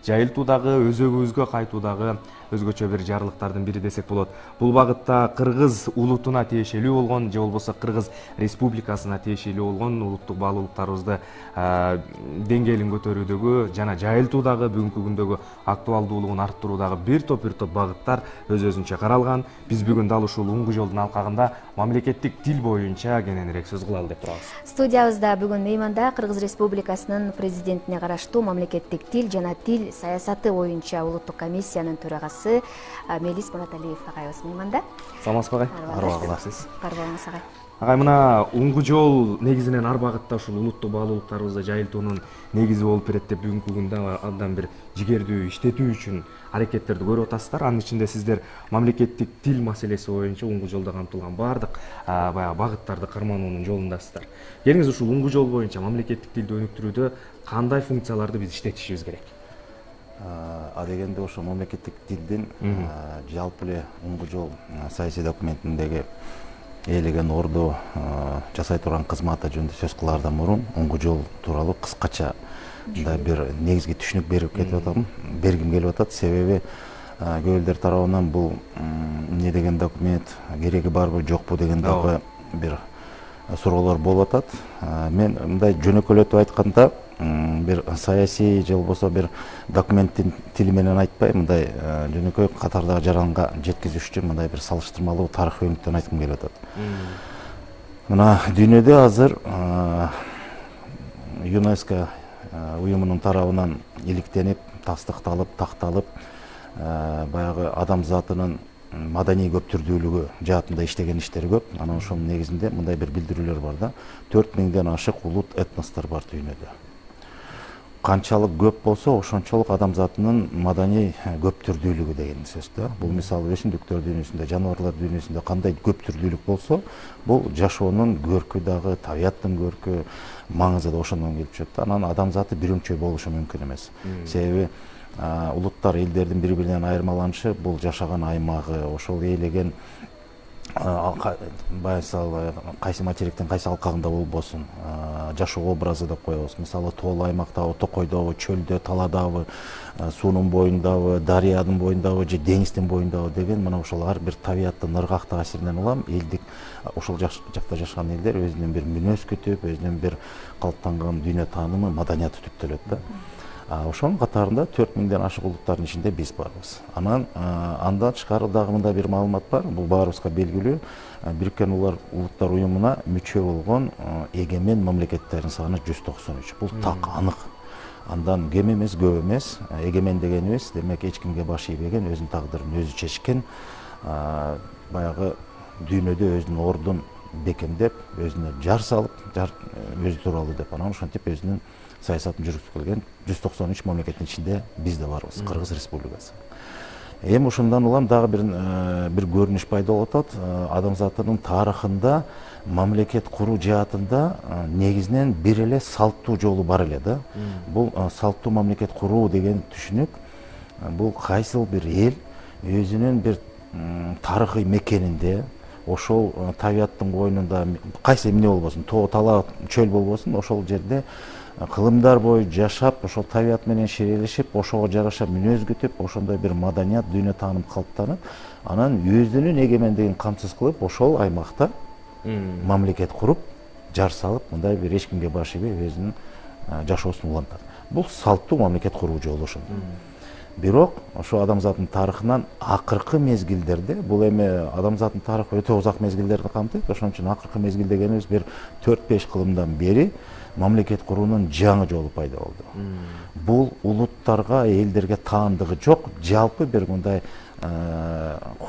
жайылтуудагы, өзөгүбүзгө кайтуудагы өзгөчө бир жарлыктардын бири десек болот. Бул багытта кыргыз улутуна тиешелүү болгон же болбосо Кыргыз Республикасына тиешелүү болгон улуттук баалуулуктарыбызды деңгээлин көтөрүүдөгү жана жайылтуудагы бүгүнкү күндөгү актуалдуулугун арттыруудагы бир топ багыттар өзүнчө каралган. Биз бүгүн дал ушул уңгу жолдун алкагында мамлекеттик тил боюнча кененирээк сөз кылалы деп турабыз. Студиябызда бүгүн мейманда Кыргыз Республикасынын президентине караштуу мамлекеттик тил жана тил саясаты боюнча улуттук комиссиянын төрагасы Мелис Мураталиев агайыбыз мейманда. Саламатсызбы агай? Арба кыласыз. Карбалыңыз агай. Агай, мына уңгу жол негизинен ар багытта ушул улуттук баалуулуктарыбызды жайылтуунун негизи болуп берет деп бүгүнкү күндө абдан бир жигердүү иштетүү үчүн аракеттерди көрүп атасыздар. Анын ичинде сиздер мамлекеттик тил маселеси боюнча уңгу жолдо камтылган баардык баягы багыттарды кармануунун жолундасыздар. Келиңиз ушул уңгу жол боюнча мамлекеттик тилди өнүктүрүүдө кандай функцияларды биз иштетишибиз керек? Дегенде ошо мамлекеттик тилдин жалпы эле уңгу жол саясий документиндеги ээлеген орду жасай турган кызматы жөнүндө сөз кылаардан мурун уңгу жол тууралуу кыскача бир негизги түшүнүк бергим келип атат. Себеби көп элдер тарабынан бул эмне деген документ, кереги барбы жокпу деген дагы бир суроолор болуп атат. Мен мындай жөнөкөйлөтүп айтканда бир саясий же болбосо бир документтин тили менен айтпай, мындай жөнөкөй катардагы жаранга жеткизиш үчүн мындай бир салыштырмалуу тарыхый өнүктөн айткым келип атат. Мына дүйнөдө азыр ЮНЕСКО уюмунун тарабынан иликтенип, тастыкталып, такталып, баягы адамзатынын маданий көптүрдүүлүгү жаатында иштеген иштери көп. Анан ошонун негизинде мындай бир билдирүүлөр бар да. 4000ден ашык улут, этностор бар дүйнөдө. Канчалык көп болсо, ошончолук адамзатынын маданий көптүрдүүлүгү деген сөз да. Бул мисалы өсүмдүктөр дүйнөсүндө, жаныбарлар дүйнөсүндө кандай көптүрдүүлүк болсо, бул жашоонун көркү дагы, табияттын көркү, маңызы да ошондон келип чыгат. Анан адамзаты бирөңчөй болушу мүмкүн эмес. Себеби улуттар, элдердин бири-биринен айырмаланышы бул жашаган аймагы, ошол ээлеген баясал кайсы материктин кайсы алкагында болбосун, жашоо образы деп коебуз. Мисалы тоолуу аймактабы, токойдобу, чөлдө, таладабы, суунун боюндабы, дарыянын боюндабы же деңиздин боюндабы деген мына ошол ар бир табияттын ыргак таасиринен улам элдик ошол жакта жашаган элдер өзүнүн бир мүнөз күтүп, өзүнүн бир калыптанган дүйнө таанымы, маданияты түптөлөт да. Ошонун катарында 4000ден ашык улуттардын ичинде биз барбыз. Анан андан тышкары дагы мындай бир маалымат бар. Бул баарыбызга белгилүү. Бириккен Улуттар уюмуна мүчө болгон эгемен мамлекеттердин саны 193. Бул так анык. Андан кем эмес, көп эмес. Эгемен дегенибиз, демек эч кимге баш ийбеген, өзүнүн тагдырын өзү чечкен, баягы дүйнөдө өзүнүн ордун бекемдеп, өзүнө жар салып, өзү тууралуу деп анан ошентип өзүнүн саясатын жүргүзүп келген 193 мамлекеттин ичинде биз да барбыз, Кыргыз Республикасы. Эми ошондон улам дагы бир көрүнүш пайда болуп атат. Адамзатынын тарыхында мамлекет куруу жаатында негизинен бир эле салттуу жолу бар эле да. Бул салттуу мамлекет куруу деген түшүнүк бул кайсыл бир эл өзүнүн бир тарыхый мекенинде, ошол табияттын койнунда кайсы эмне болбосун, тоо, тала, чөл болбосун, ошол жерде кылымдар бою жашап, ошол табият менен шийлешип, ошого жараша мүнөз күтүп, ошондой бир маданият, дүйнө тааным калыптанып, анан өзүнүн эгемендигин камсыз кылып, ошол аймакта мамлекет куруп, жар салып, мындай бир эч кимге баш ийбей өзүнүн жашоосун улантат. Бул салттуу мамлекет куруу жолу ошол. Бирок ошо адамзаттын тарыхынан акыркы мезгилдерде, бул эми адамзаттын тарыхы өтө узак мезгилдерди камтыйт, ошон үчүн акыркы мезгил дегенибиз бир 4-5 кылымдан бери мамлекет куруунун жаңы жолу пайда болду. Бул улуттарга, элдерге таандыгы жок, жалпы бир мындай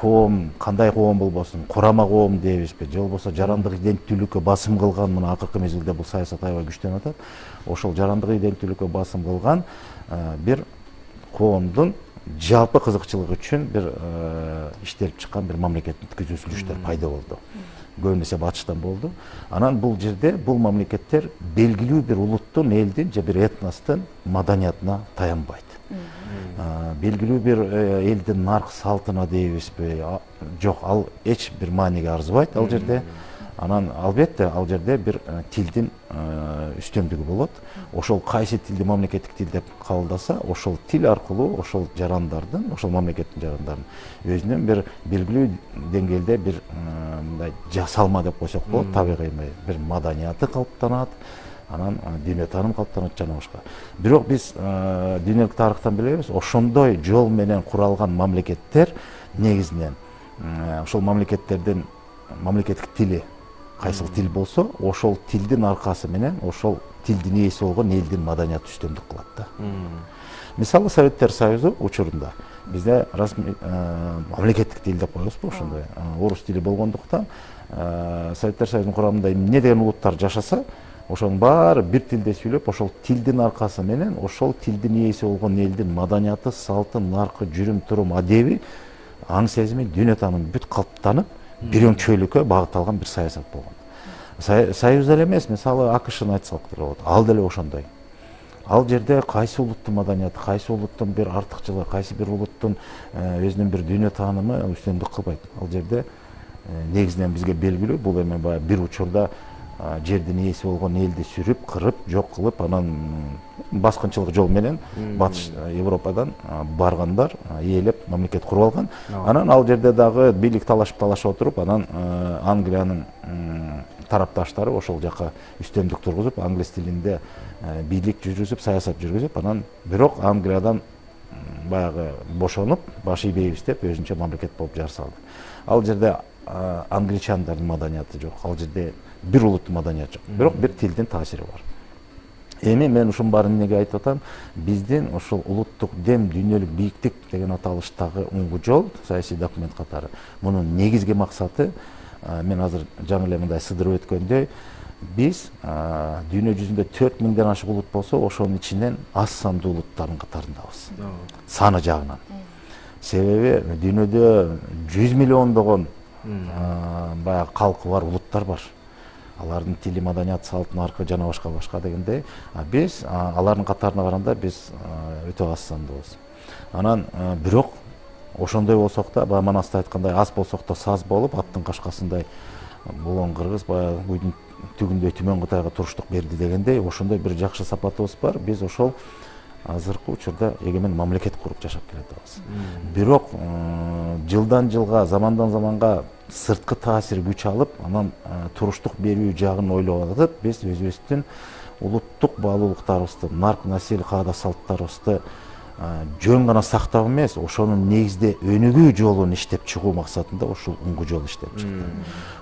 коом, кандай коом болбосун, курама коом дейбизби, же болбосо жарандык иденттүүлүккө басым кылган, мына акыркы мезгилде бул саясат аябай күчтөнүп атат. Ошол жарандык иденттүүлүккө басым кылган бир коомдун жалпы кызыкчылыгы үчүн бир иштелип чыккан бир мамлекеттик түзүлүштөр пайда болду. Көбүнесе батыштан болду. Анан бул жерде бул мамлекеттер белгилүү бир улуттун, элдин же бир этностун маданиятына таянбайт. Белгилүү бир элдин нарк салтына дейбизби, жок, ал эч бир мааниге арзыбайт ал жерде. Анан албетте ал жерде бир тилдин үстөмдүгү болот. Ошол кайсы тилди мамлекеттик тил деп кабылдаса, ошол тил аркылуу ошол жарандардын, ошол мамлекеттин жарандарын өзүнүн бир белгилүү деңгээлде бир мындай жасалма деп койсок болот, табигый бир маданияты калыптанат, анан дүйнө таанымы калыптанат жана башка. Бирок биз дүйнөлүк тарыхтан билебиз, ошондой жол менен куралган мамлекеттер негизинен ошол мамлекеттердин мамлекеттик тили кайсыл тил болсо, ошол тилдин аркасы менен ошол тилдин ээси болгон элдин маданияты үстөмдүк кылат да. Мисалы Советтер Союзу учурунда бизде мамлекеттик тил деп коебузбу ошондой орус тили болгондуктан Советтер Союзунун курамында эмне деген улуттар жашаса, ошонун баары бир тилде сүйлөп, ошол тилдин аркасы менен ошол тилдин ээси болгон элдин маданияты, салты, наркы, жүрүм турум, адеби, аң сезими, дүйнө таанымы бүт калыптанып, бир өңчөөлүккө багытталган бир саясат болгон. Союз эле эмес, мисалы АКШны айтсак болот. Ал деле ошондой. Ал жерде кайсы улуттун маданияты, кайсы улуттун бир артыкчылыгы, кайсы бир улуттун өзүнүн бир дүйнө таанымы үстөмдүк кылбайт. Ал жерде негизинен бизге белгилүү, бул эми баягы бир учурда жердин ээси болгон элди сүрүп, кырып, жок кылып, анан баскынчылык жол менен Батыш Европадан баргандар ээлеп мамлекет куруп алган. Анан ал жерде дагы бийлик талашып отуруп, анан Англиянын тарапташтары ошол жака үстөмдүк тургузуп, англис тилинде бийлик жүргүзүп, саясат жүргүзүп, анан бирок Англиядан баягы бошонуп, баш ийбейбиз деп өзүнчө мамлекет болуп жар салды. Ал жерде англичандардын маданияты жок, ал жерде бир улуттун маданияты жок, бирок бир тилдин таасири бар. Эми мен ушунун баарын эмнеге айтып атам? Биздин ошол улуттук дем, дүйнөлүк бийиктик деген аталыштагы уңгу жол, саясий документ катары. Мунун негизги максаты, мен азыр жаңы эле мындай сыдырып өткөндөй, биз дүйнө жүзүндө 4000ден ашык улут болсо, ошонун ичинен аз сандуу улуттардын катарындабыз. Саны жагынан. Себеби дүйнөдө 100 миллиондогон баягы калкы бар, улуттар бар. Алардын тили, маданияты, салт, наркы жана башка дегендей, биз алардын катарына караганда биз өтө аз сандуубуз. Анан бирок ошондой болсок да, баягы Манаста айткандай, аз болсок да саз болуп, аттын кашкасындай болгон кыргыз баягы уйдун түгүндөй түмөн Кытайга туруштук берди дегендей, ошондой бир жакшы сапатыбыз бар. Биз ошол азыркы учурда эгемен мамлекет куруп жашап келатабыз. Бирок жылдан жылга, замандан заманга сырткы таасир күч алып, анан туруштук берүү жагын ойлоп атып, биз өзүбүздүн улуттук баалуулуктарыбызды, нарк, насил, каада, салттарыбызды жөн гана сактап эмес, ошонун негизде өнүгүү жолун иштеп чыгуу максатында ушул уңгу жол иштеп чыкты.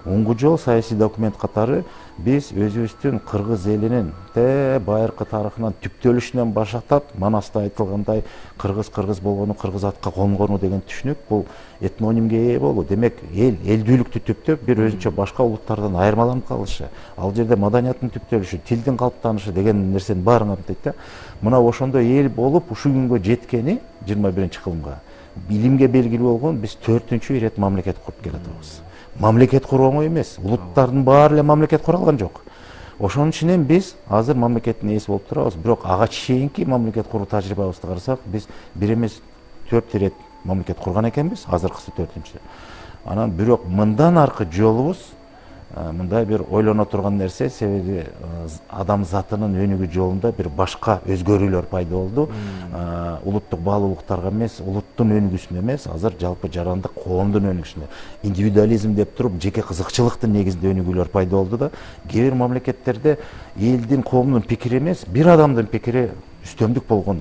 Уңгу жол саясий документ катары биз өзүбүздүн кыргыз элинин байыркы тарыхынан түптөлүшүнөн баштап, Манаста айтылгандай кыргыз болгону, кыргыз атка конгону деген түшүнүк, бул этнонимге ээ болуу. Демек, элдүүлүктү түптөп, бир өзүнчө башка улуттардан айырмаланып калышы, ал жерде маданияттын түптөлүшү, тилдин калыптанышы деген нерсенин баарын камтыйт да. Мына ошондой эл болуп, ушул күнгө жеткени 21-кылымга билимге белгилүү болгон биз 4-үчү ирет мамлекет куруп келатабыз. Мамлекет куруу оңой эмес. Улуттардын баары эле мамлекет кура алган жок. Ошонун үчүн биз азыр мамлекеттин ээси болуп турабыз. Бирок ага чейинки мамлекет куруу тажрыйбабызды карасак, биз бир эмес 4 ирет мамлекет курган экенбиз, азыркысы 4-үчү. Анан бирок мындан аркы жолубуз мындай бир ойлоно турган нерсе, себеби адам затынын өнүгүү жолунда бир башка өзгөрүүлөр пайда болду. Улуттук баалуулуктарга эмес, улуттун өнүгүүсүнө эмес, азыр жалпы жарандык коомдун өнүгүүсүнө, индивидуализм деп туруп, жеке кызыкчылыктын негизинде өнүгүүлөр пайда болду да. Кээ бир мамлекеттерде элдин, коомдун пикири эмес, бир адамдын пикири үстөмдүк болгон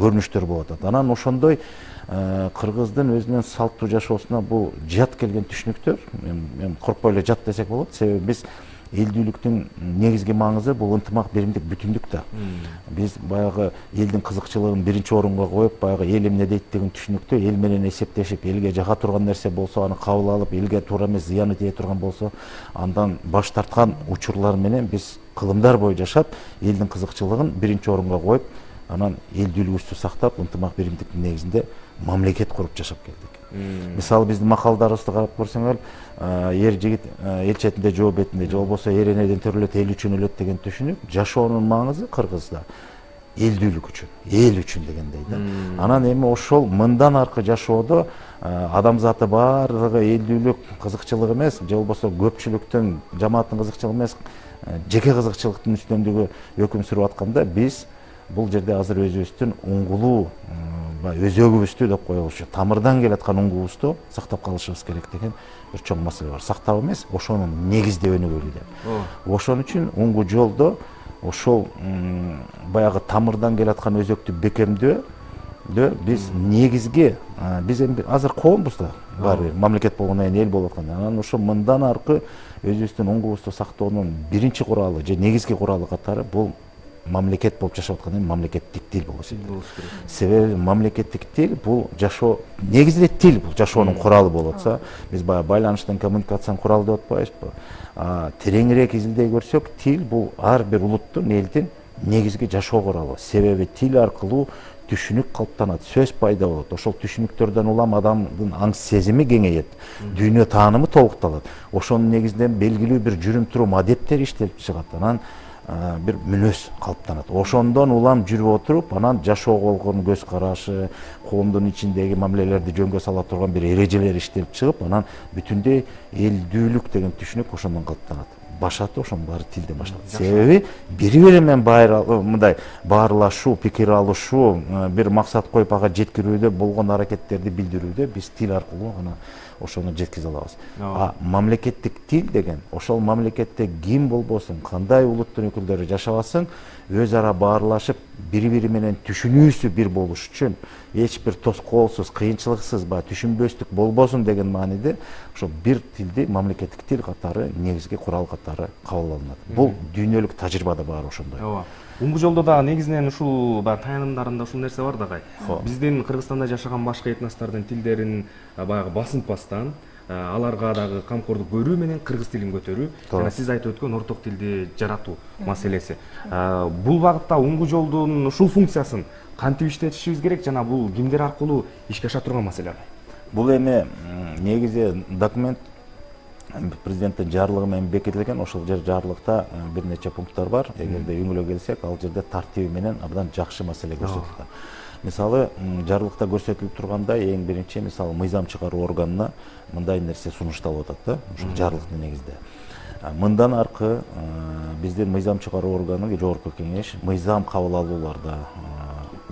көрүнүштөр болуп атат. Анан ошондой кыргыздын өзүнүн салттуу жашоосуна бул жат келген түшүнүктөр, мен коркпой эле жат десек болот, себеби биз элдүүлүктүн негизги маңызы бул ынтымак, биримдик, бүтүндүк да. Биз баягы элдин кызыкчылыгын биринчи орунга коюп, баягы эл эмне дейт деген түшүнүктө эл менен эсептешип, элге жака турган нерсе болсо, аны кабыл алып, элге туура эмес зыяны тие турган болсо, андан баш тарткан учурлар менен биз кылымдар бою жашап, элдин кызыкчылыгын биринчи орунга коюп, анан элдүүлүгүбүздү сактап, ынтымак, биримдиктин негизинде мамлекет куруп жашап келдик. Мисалы биздин макалдарыбызды карап көрсөңөр, эр жигит эл четинде жоо бетинде, же болбосо эр энеден төрөлөт, эл үчүн өлөт деген түшүнүк жашоонун маңызы кыргызда элдүүлүк үчүн, эл үчүн дегендей да. Анан эми ошол мындан аркы жашоодо адамзаты баардыгы элдүүлүк кызыкчылык эмес, же болбосо көпчүлүктүн, жамааттын кызыкчылыгы эмес, жеке кызыкчылыктын үстөмдүгү өкүм сүрүп атканда биз бул жерде азыр өзүбүздүн уңгулуу өзөгүбүздү деп коелучу, тамырдан келаткан уңгубузду сактап калышыбыз керек деген бир чоң маселе бар. Сактап эмес, ошону негиздебени ойлойт. Ошон үчүн уңгу жолдо ошол баягы тамырдан келаткан өзөктү бекемдөө биз негизги биз эми азыр коомбуз да баары бир мамлекет болгондон кийин эл болуп атканда, анан ошо мындан аркы өзүбүздүн уңгубузду сактоонун биринчи куралы же негизги куралы катары бул мамлекет болуп жашап аткандан кийин мамлекеттик тил болуш керек. Себеби мамлекеттик тил бул жашоо, негизинде тил бул жашоонун куралы болуп атса, биз баягы байланыштын, коммуникациянын куралы деп атпайбызбы? Тереңирээк изилдей көрсөк, тил бул ар бир улуттун, элдин негизги жашоо куралы. Себеби тил аркылуу түшүнүк калыптанат, сөз пайда болот. Ошол түшүнүктөрдөн улам адамдын аң сезими кеңейет, дүйнө таанымы толукталат. Ошонун негизинде белгилүү бир жүрүм турум адептер иштелип чыгат. Анан бир мүнөз калыптанат. Ошондон улам жүрүп отуруп, анан жашоого болгон көз карашы, коомдун ичиндеги мамилелерди жөнгө сала турган бир эрежелер иштелип чыгып, анан бүтүндөй элдүүлүк деген түшүнүк ошондон калыптанат. Башаты ошонун баары тилден башталат. Себеби бири-бири менен мындай баарлашуу, пикир алышуу, бир максат коюп ага жеткирүүдө болгон аракеттерди билдирүүдө биз тил аркылуу гана ошону жеткизе алабыз. Мамлекеттик тил деген ошол мамлекетте ким болбосун, кандай улуттун өкүлдөрү жашабасын, өз ара баарлашып, бири-бири менен түшүнүүсү бир болуш үчүн эч бир тоскоолсуз, кыйынчылыксыз, түшүнбөстүк болбосун деген мааниде ошо бир тилди мамлекеттик тил катары негизги курал катары кабыл алынат. Бул дүйнөлүк тажрыйбада баары ошондой. Уңгу жолдо да негизинен ушул таянымдарында ушул нерсе бар да. Биздин Кыргызстанда жашаган башка этностордун тилдерин баягы басынтпастан, аларга дагы камкордук көрүү менен кыргыз тилин көтөрүү, жана сиз айтып өткөн орток тилди жаратуу маселеси. Бул багытта уңгу жолдун ушул функциясын кантип иштетишибиз керек жана бул кимдер аркылуу ишке аша турган маселе? Бул эми негизи документ президенттин жарлыгы менен бекитилген. Ошол жарлыкта бир нече пункттар бар. Эгерде үңүлө келсек, ал жерде тартиби менен абдан жакшы маселе көрсөтүлгөн. Мисалы, жарлыкта көрсөтүлүп тургандай, эң биринчи мисалы мыйзам чыгаруу органына мындай нерсе сунушталып атат да, ушул жарлыктын негизинде. Мындан аркы биздин мыйзам чыгаруу органы Жогорку Кеңеш мыйзам кабыл алууларда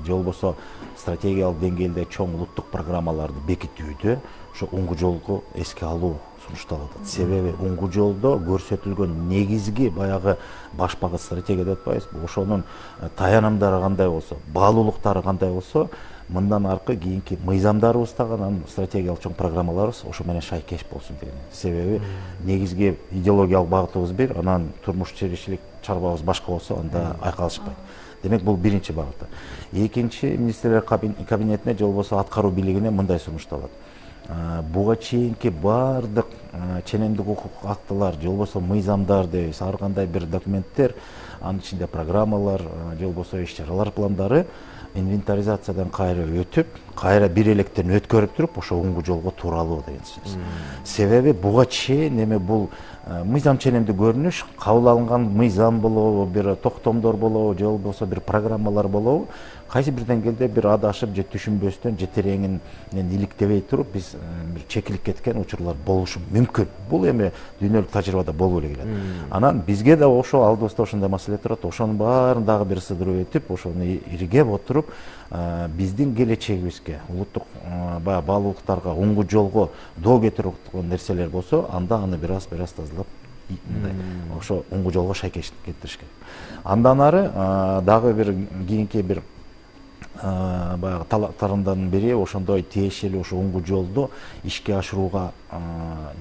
же болбосо стратегиялык деңгээлде чоң улуттук программаларды бекитүүдө ошо уңгу жолго эске алуу сунушталып атат. Себеби уңгу жолдо көрсөтүлгөн негизги баягы баш багыт стратегия деп атпайбызбы, ошонун таянымдары кандай болсо, баалуулуктары кандай болсо, мындан аркы кийинки мыйзамдарыбыз дагы, анан стратегиялык чоң программаларыбыз ошо менен шайкеш болсун деген. Себеби негизги идеологиялык багытыбыз бир, анан турмуш тиричилик чарбабыз башка болсо, анда айкалышпайт. Демек, бул биринчи багыты. Экинчи, министрлер кабинетине же болбосо аткаруу бийлигине мындай сунушталат. Буга чейинки бардык ченемдик укук актылар же болбосо мыйзамдар дейбиз, ар кандай бир документтер, анын ичинде программалар же болбосо иш-чаралар пландары инвентаризациядан кайра өтүп, кайра бир электен өткөрүп туруп, ошо уңгу жолго тууралуу деген сөз. Себеби буга чейин эми бул мыйзам ченемдик көрүнүш, кабыл алынган мыйзам болобу, бир токтомдор болобу, же болбосо бир программалар болобу, кайсы бир деңгээлде бир адашып же түшүнбөстөн же тереңин иликтебей туруп биз бир чекилип кеткен учурлар болушу мүмкүн. Бул эми дүйнөлүк тажрыйбада болуп эле келет. Анан бизге да ошо алдыбызда ошондой маселе турат. Ошонун баарын дагы бир сыдырып өтүп, ошону иргеп отуруп, биздин келечегибизге, улуттук баалуулуктарга, уңгу жолго доо кетирип аткан нерселер болсо, анда аны бир аз тазалап, ошо уңгу жолго шайкештик кетириш керек. Андан ары дагы бир кийинки бир баягы талаптарымдын бири ошондой тиешелүү ошо уңгу жолду ишке ашырууга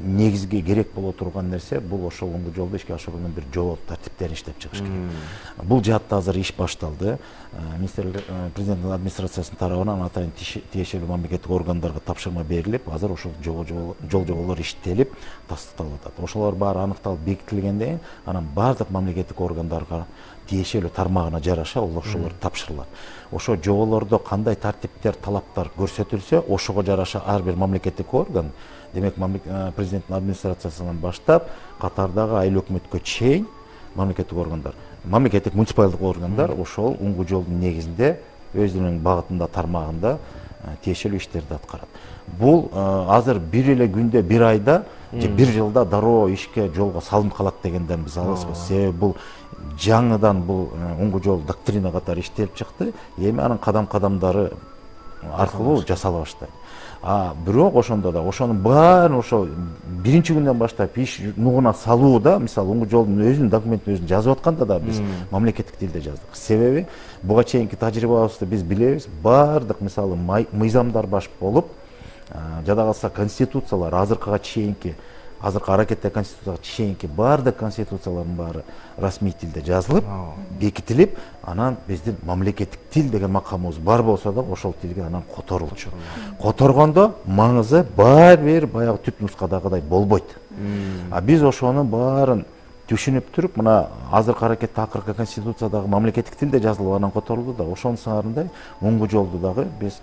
негизги керек боло турган нерсе, бул ошол уңгу жолду ишке ашыруунун бир жол тартиптерин иштеп чыгыш керек. Бул жаатта азыр иш башталды. Президенттин администрациясынын тарабынан атайын тиешелүү мамлекеттик органдарга тапшырма берилип, азыр ошол жол жоболор иштелип, тастыкталып атат. Ошолор баары аныкталып бекитилгенден кийин, анан бардык мамлекеттик органдарга тиешелүү тармагына жараша ошолор тапшырылат. Ошо жоболордо кандай тартиптер, талаптар көрсөтүлсө, ошого жараша ар бир мамлекеттик орган, демек президенттин администрациясынан баштап, катардагы айыл өкмөткө чейин мамлекеттик органдар, мамлекеттик муниципалдык органдар ошол уңгу жолдун негизинде өзүнүн багытында, тармагында тиешелүү иштерди аткарат. Бул азыр бир эле күндө, бир айда же бир жылда дароо ишке жолго салынып калат дегенден биз алыспыз. Себеби бул жаңыдан бул оңгу жол доктрина катары иштелип чыкты. Эми анын кадам-кадамдары аркылуу жасала баштайт. Бирок ошондо да ошонун баарын ошо биринчи күндөн баштап иш нугуна салууда, мисалы оңгу жолдун өзүнүн документин өзүн жазып атканда да биз мамлекеттик тилде жаздык. Себеби буга чейинки тажрыйбабызды биз билебиз. Баардык мисалы мыйзамдар баш болуп, жада калса конституциялар азыркыга чейинки, азыркы аракетте конституцияга чейинки баардык конституциялардын баары расмий тилде жазылып, бекитилип, анан биздин мамлекеттик тил деген макамыбыз бар болсо да ошол тилге анан которулчу. Которгондо маңызы баары баягы түп нускадагыдай болбойт. Биз ошонун баарын түшүнүп туруп, мына азыркы аракетте акыркы конституциядагы мамлекеттик тилде жазылып анан которулду да, ошонун сыңарындай оңгу жолду дагы биз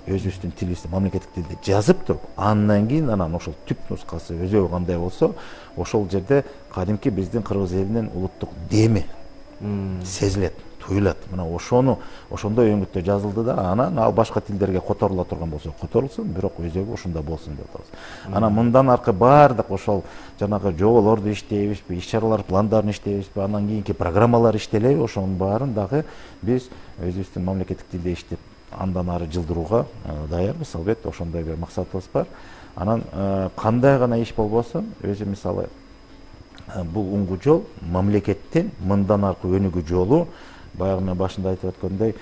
өзүбүздүн тилибизде мамлекеттик тилде жазып туруп, андан кийин анан ошол түп нускасы өзөгү кандай болсо, ошол жерде кадимки биздин кыргыз элинин улуттук деми сезилет, туюлат. Мына ошондой өңүттө жазылды да, анан ал башка тилдерге которула турган болсо которулсун, бирок өзөгү ушунда болсун деп атабыз. Анан мындан аркы баардык ошол жанагы жоболорду иштейбизби, иш-чаралар пландарын иштейбизби, андан кийинки программалар иштелеби, ошонун баарын дагы биз өзүбүздүн мамлекеттик тилде иштеп андан ары жылдырууга даярбыз. Албетте ошондой бир максатыбыз бар. Анан кандай гана иш болбосун, өзү мисалы бул оңгу жол мамлекеттин мындан аркы өнүгүү жолу, баягы мен башында айтып өткөндөй,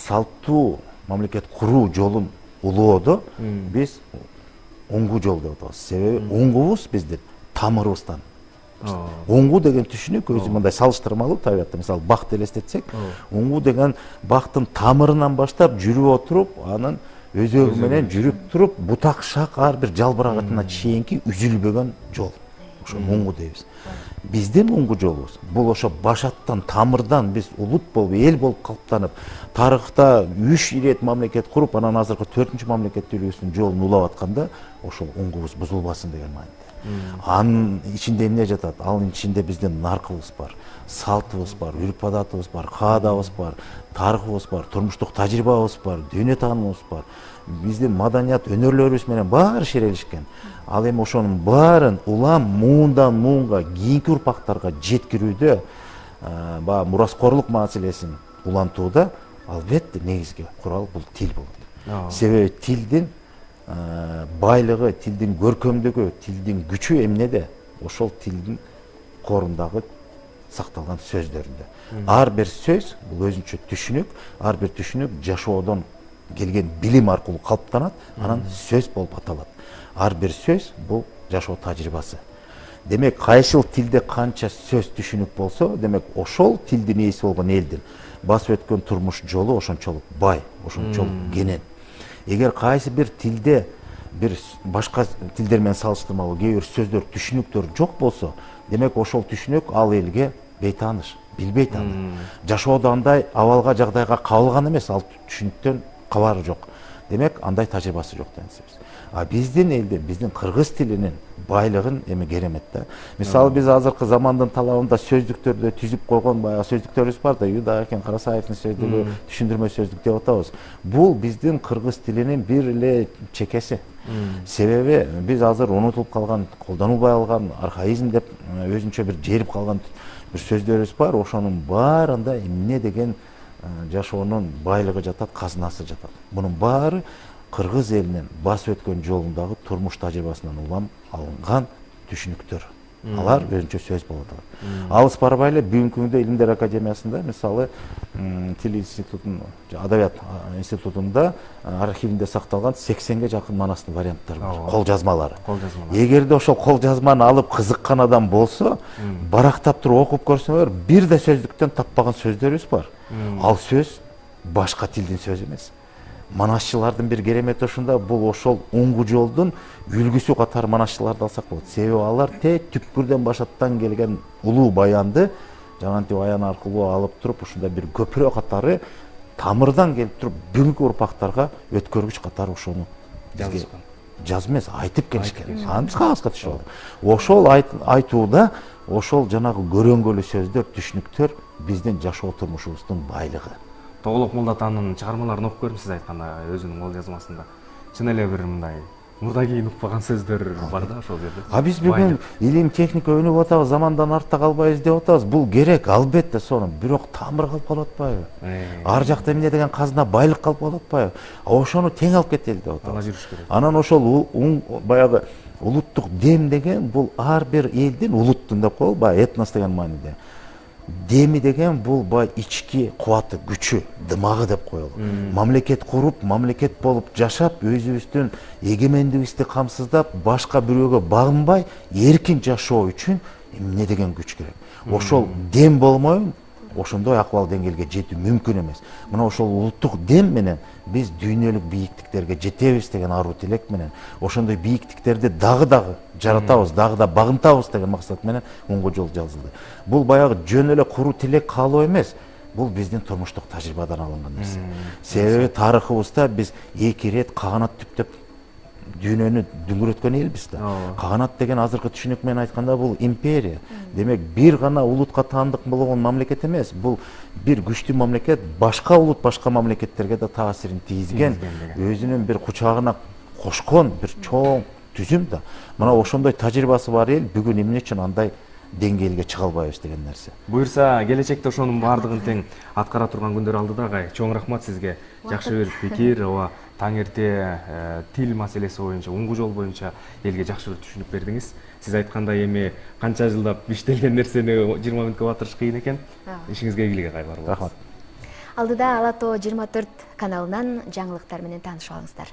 салттуу мамлекет куруу жолун улоодо биз оңгу жол деп атабыз. Себеби оңгубуз биздин тамырыбыздан. Оңгу деген түшүнүк өзү мындай салыштырмалуу табиятта. Мисалы бакты элестетсек, оңгу деген бактын тамырынан баштап жүрүп отуруп, анын өзөгү менен жүрүп туруп, бутак шак ар бир жалбырагатына чейинки үзүлбөгөн жол. Ошо оңгу дейбиз. Биздин оңгу жолубуз бул ошо башаттан, тамырдан биз улут болуп, эл болуп калыптанып, тарыхта 3 ирет мамлекет куруп, анан азыркы 4-чү мамлекеттүүлүгүбүздүн жолун улап атканда, ошол оңгубуз бузулбасын деген мааниде. Анын ичинде эмне жатат? Анын ичинде биздин наркыбыз бар, салтыбыз бар, үрп адатыбыз бар, каадабыз бар, тарыхыбыз бар, турмуштук тажрыйбабыз бар, дүйнө таанымыбыз бар. Биздин маданият, өнөрлөрүбүз менен баары шерелишкен. Ал эми ошонун баарын улам муундан муунга кийинки урпактарга жеткирүүдө, баягы мураскорлук маселесин улантууда албетте негизги курал бул тил болот. Себеби тилдин байлыгы, тилдин көркөмдүгү, тилдин күчү эмнеде? Ошол тилдин корундагы сакталган сөздөрүндө. Ар бир сөз бул өзүнчө түшүнүк, ар бир түшүнүк жашоодон келген билим аркылуу калыптанат, анан сөз болуп аталат. Ар бир сөз бул жашоо тажрыйбасы. Демек, кайсыл тилде канча сөз түшүнүк болсо, демек ошол тилдин ээси болгон элдин басып өткөн турмуш жолу ошончолук бай, ошончолук кенен. Эгер кайсы бир тилде бир башка тилдер менен салыштырмалуу кээ бир сөздөр, түшүнүктөр жок болсо, демек ошол түшүнүк ал элге бейтааныш, билбейт аны. Жашоодо андай абалга, жагдайга кабылган эмес, ал түшүнүктөн кабары жок. Демек, андай тажрыйбасы жок дегенсиз. Биздин элдин, биздин кыргыз тилинин байлыгын эми керемет да. Мисалы биз азыркы замандын талабында сөздүктөрдө түзүп койгон баягы сөздүктөрүбүз бар да, Юдакен Карасаевдин сөздүгү, түшүндүрмө сөздүк деп атабыз. Бул биздин кыргыз тилинин бир эле чекеси. Себеби биз азыр унутулуп калган, колдонулбай калган, архаизм деп өзүнчө бир жерип калган бир сөздөрүбүз бар. Ошонун баарында эмне деген жашоонун байлыгы жатат, казынасы жатат. Мунун баары кыргыз элинин басып өткөн жолундагы турмуш тажрыйбасынан улам алынган түшүнүктөр. Алар өзүнчө сөз болот. Алыс барбай эле бүгүнкү күндө Илимдер академиясында, мисалы, тил институтунун, адабият институтунда архивинде сакталган 80ге жакын манастын варианттары бар, кол жазмалары. Эгерде ошол кол жазманы алып кызыккан адам болсо, барактап туруп окуп көрсөңөр, бир да сөздүктөн таппаган сөздөрүбүз бар. Ал сөз башка тилдин сөзү эмес. Манасчылардын бир керемети ушунда, бул ошол оңгу жолдун үлгүсү катары манасчыларды алсак болот. Себеби алар түпкүрдөн башаттан келген улуу баянды жанагынтип аян аркылуу алып туруп, ушунда бир көпүрө катары тамырдан келип туруп, бүгүнкү урпактарга өткөргүч катары ошону жазып эмес, айтып келишкен. Аны биз кагазга түшүрүп алдык. Ошол айтууда ошол жанагы көрөңгөлүү сөздөр, түшүнүктөр биздин жашоо турмушубуздун байлыгы. Тоголок Молдатанын чыгармаларын окуп көрдүм, сиз айтканда өзүнүн кол жазмасында. Чын эле бир мындай мурда кийин укпаган сөздөр бар да ошол жерде. Биз бүгүн илим техника өнүп атабыз, замандан артта калбайбыз деп атабыз. Бул керек, албетте сону. Бирок тамыр калып калып атпайбы? Ар жакта эмне деген казына байлык калып калып атпайбы? Ошону тең алып кетели деп атабыз. Ала жүрүш керек. Анан ошол баягы улуттук дем деген бул ар бир элдин, улуттун деп коелу, баягы этнос деген мааниде. Деми деген бул баягы ички кубаты, күчү, дымагы деп коелу. Мамлекет куруп, мамлекет болуп жашап, өзүбүздүн эгемендигибизди камсыздап, башка бирөөгө багынбай, эркин жашоо үчүн эмне деген күч керек. Ошол дем болмой, ошондой акыбал деңгээлге жетүү мүмкүн эмес. Мына ошол улуттук дем менен биз дүйнөлүк бийиктиктерге жетебиз деген аруу тилек менен, ошондой бийиктиктерди дагы жаратабыз, дагы да багынтабыз деген максат менен оңго жол жазылды. Бул баягы жөн эле куруу тилек каалоо эмес, бул биздин турмуштук тажрыйбадан алынган нерсе. Себеби тарыхыбызда биз 2 ирет каганат түптөп дүйнөнү дүңгүрөткөн элбиз да. Каганат деген азыркы түшүнүк менен айтканда бул империя. Демек бир гана улутка таандык болгон мамлекет эмес, бул бир күчтүү мамлекет башка улут, башка мамлекеттерге да таасирин тийгизген, өзүнүн бир кучагына кошкон бир чоң түзүм да. Мына ошондой тажрыйбасы бар эл бүгүн эмне үчүн андай деңгээлге чыга албайбыз деген нерсе. Буюрса, келечекте ошонун баардыгын тең аткара турган күндөр алдыда, агай. Чоң рахмат сизге. Жакшы бир пикир, таң эрте тил маселеси боюнча, уңгу жол боюнча элге жакшы бир түшүнүк бердиңиз. Сиз айткандай эми канча жылдап иштелген нерсени 20 мүнөткө батырыш кыйын экен. Ишиңизге ийгилик, агай. Рахмат. Алдыда Ала Тоо 24 каналынан жаңылыктар менен таанышып алыңыздар.